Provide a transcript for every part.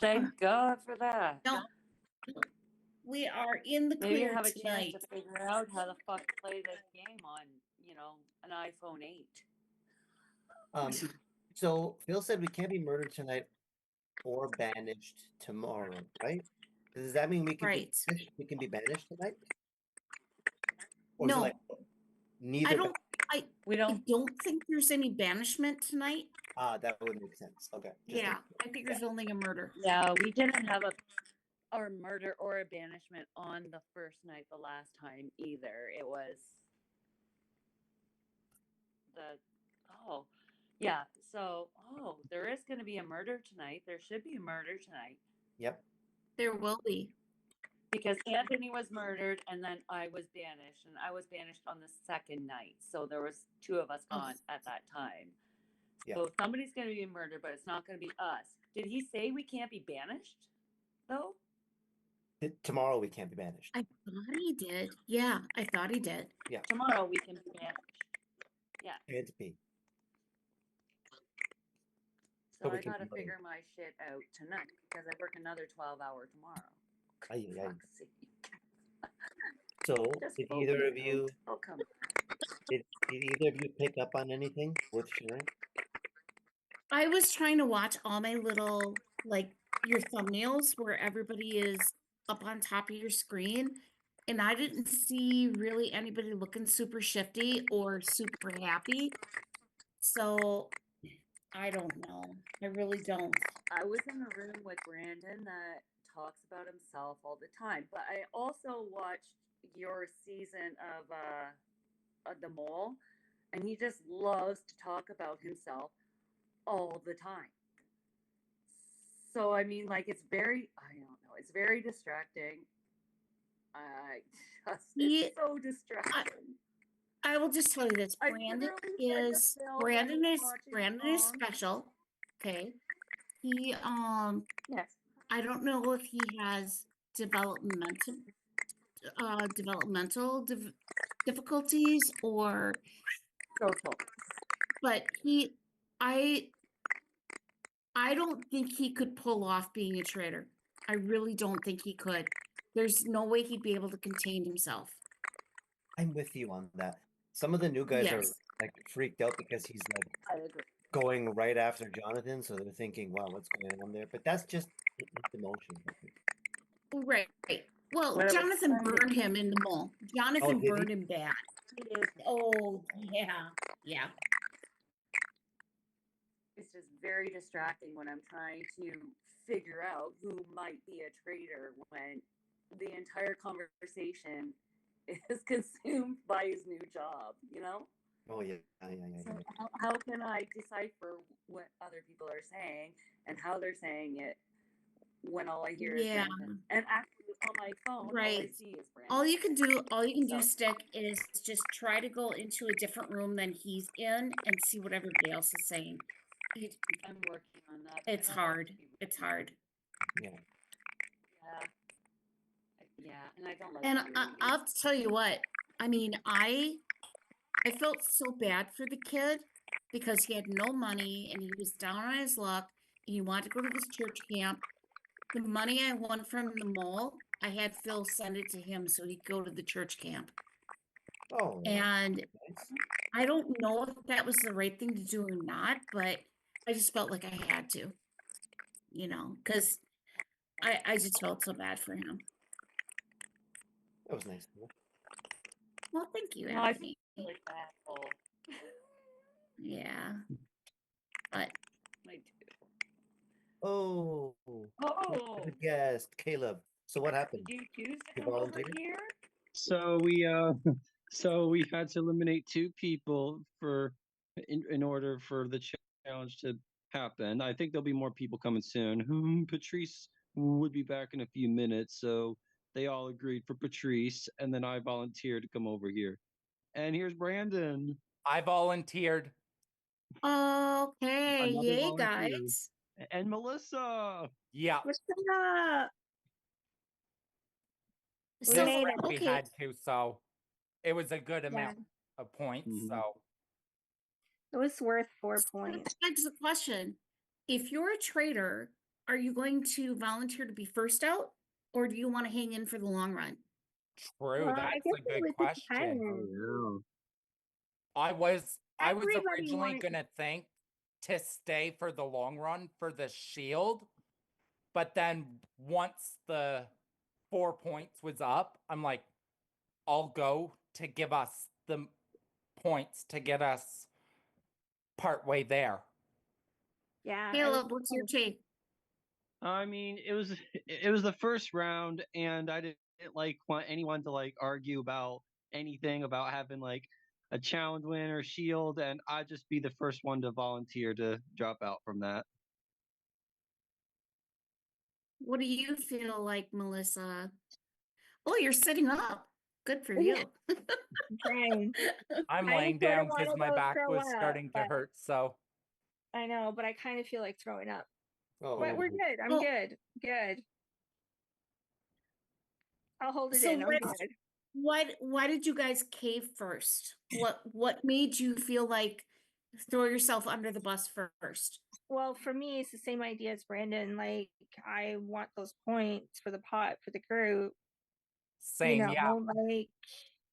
Thank God for that. No, we are in the Maybe clear have a tonight. chance to figure out how the fuck to play this game on, an iPhone 8. So Phil said we can't be murdered tonight or banished tomorrow, right? Does that mean we can Right. we can be banished tonight? Or No, is it like neither? We I don't. don't think there's any banishment tonight. That would make sense. Okay. Yeah, I think there's only a murder. Yeah, we didn't have a murder or a banishment on the first night the last time either. It was there is going to be a murder tonight. There should be a murder tonight. Yep. There will be. Because Anthony was murdered and then I was banished, and I was banished on the second night. So there was two of us gone at that time. Yeah. So somebody's going to be murdered, but it's not going to be us. Did he say we can't be banished, though? Tomorrow we can't be banished. I thought he did. Yeah, I thought he did. Yeah. Tomorrow we can be banished. Yeah. Can't be. So I got to figure my shit out tonight because I work another 12-hour tomorrow. So, did either of you pick up on anything worth sharing? I was trying to watch all my little, your thumbnails where everybody is up on top of your screen, and I didn't see really anybody looking super shifty or super happy. So, I don't know. I really don't. I was in a room with Brandon that talks about himself all the time, but I also watched your season of The Mole, and he just loves to talk about himself all the time. So I mean, it's very, I don't know, it's very distracting. It's so distracting. I will just tell you this: Brandon is special. Okay, he yes. I don't know if he has developmental difficulties or social, but I don't think he could pull off being a traitor. I really don't think he could. There's no way he'd be able to contain himself. I'm with you on that. Some of the new guys are freaked out because he's going right after Jonathan, so they're thinking, "Wow, what's going on there?" But that's just emotion. Right. Well, Jonathan burned him in the mall. Jonathan burned him bad. Oh, yeah. It's just very distracting when I'm trying to figure out who might be a traitor when the entire conversation is consumed by his new job, Oh, yeah. So how can I decipher what other people are saying and how they're saying it when all I hear is Brandon? And actually on my phone, all I see is Brandon. All you can do, Stick, is just try to go into a different room than he's in and see what everybody else is saying. I'm working on that. It's hard. Yeah. Yeah, and I don't like. And I'll have to tell you what. I mean, I felt so bad for the kid because he had no money and he was down on his luck. And he wanted to go to this church camp. The money I won from the mall, I had Phil send it to him so he'd go to the church camp. Oh. And nice. I don't know if that was the right thing to do or not, but I just felt like I had to, because I just felt so bad for him. That was nice. Well, thank you, No, Anthony. I feel like that. Yeah. But I do. Oh. Yes, Caleb. So what happened? Did you choose to come over here? So we had to eliminate 2 people in order for the challenge to happen. I think there'll be more people coming soon. Patrice would be back in a few minutes, so they all agreed for Patrice, and then I volunteered to come over here. And here's Brandon. I volunteered. Okay, yay, guys. And Melissa. Yeah. What's up? So, we had to, so it was a good amount of points. So it was worth 4 points. That begs the question: if you're a traitor, are you going to volunteer to be first out, or do you want to hang in for the long run? True, Well, I that's guess a it good would question. depend. I was Everybody originally wanted- gonna think to stay for the long run for the shield, but then once the 4 points was up, I'm like, I'll go to give us the points to get us part way there. Yeah. Caleb, what's your take? I mean, it was the first round, and I didn't like want anyone to like argue about anything about having like a challenge win or shield, and I'd just be the first one to volunteer to drop out from that. What do you feel like, Melissa? Oh, you're sitting up. Good for Yeah. you. Trying. I'm I laying sorta down because wanna my go back throw was up, starting to but- hurt. So I know, but I kind of feel like throwing up. Oh, But we're good. I'm Well- good. Good. I'll hold it So in. I'm good. why did you guys cave first? What made you feel like throw yourself under the bus first? Well, for me, it's the same idea as Brandon. Like, I want those points for the pot for the group. same, yeah. Like,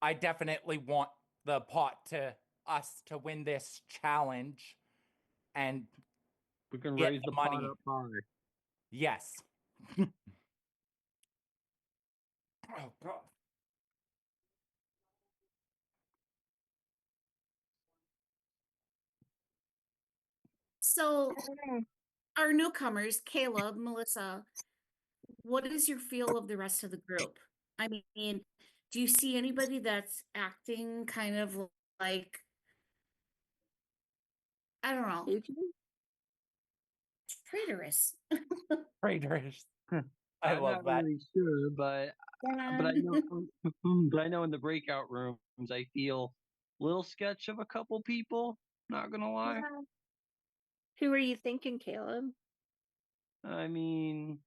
I definitely want the pot to us to win this challenge, and We can Get raise the the pot money. up high. yes. Oh god. So I don't know. our newcomers, Caleb, Melissa, what is your feel of the rest of the group? I mean, do you see anybody that's acting kind of like, I don't know, Did you? traitorous? Traitors. I I'm love not that. really sure, but I know but I know in the breakout rooms I feel a little sketch of a couple people. Not gonna lie. Yeah. Who are you thinking, Caleb? I mean,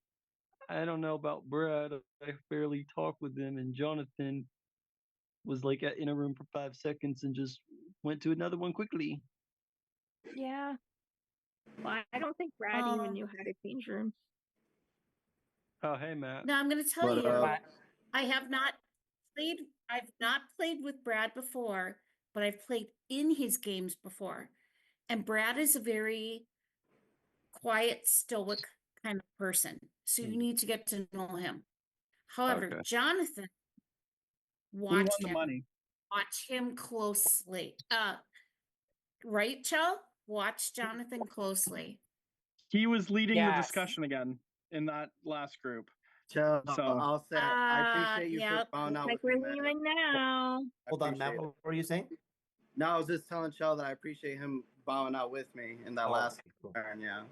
I don't know about Brad. I barely talked with him, and Jonathan was like in a room for 5 seconds and just went to another one quickly. Yeah. Well, I don't think Brad even knew how to change rooms. Oh, hey, Matt. Now I'm going to tell But, you, But I've not played with Brad before, but I've played in his games before. And Brad is a very quiet, stoic kind of person. So you need to get to know him. However, Okay. Jonathan, we won watch the him. money. Watch him closely. Right, Chell? Watch Jonathan closely. He was leading the Yes. discussion again in that last group. So So- I'll say I appreciate you yep. for bowing out Like with we're me, man. leaving now. I Hold on, Matt. appreciate it. What were you saying? No, I was just telling Shell that I appreciate him bowing out with me in that Oh, last okay, cool. turn. Yeah.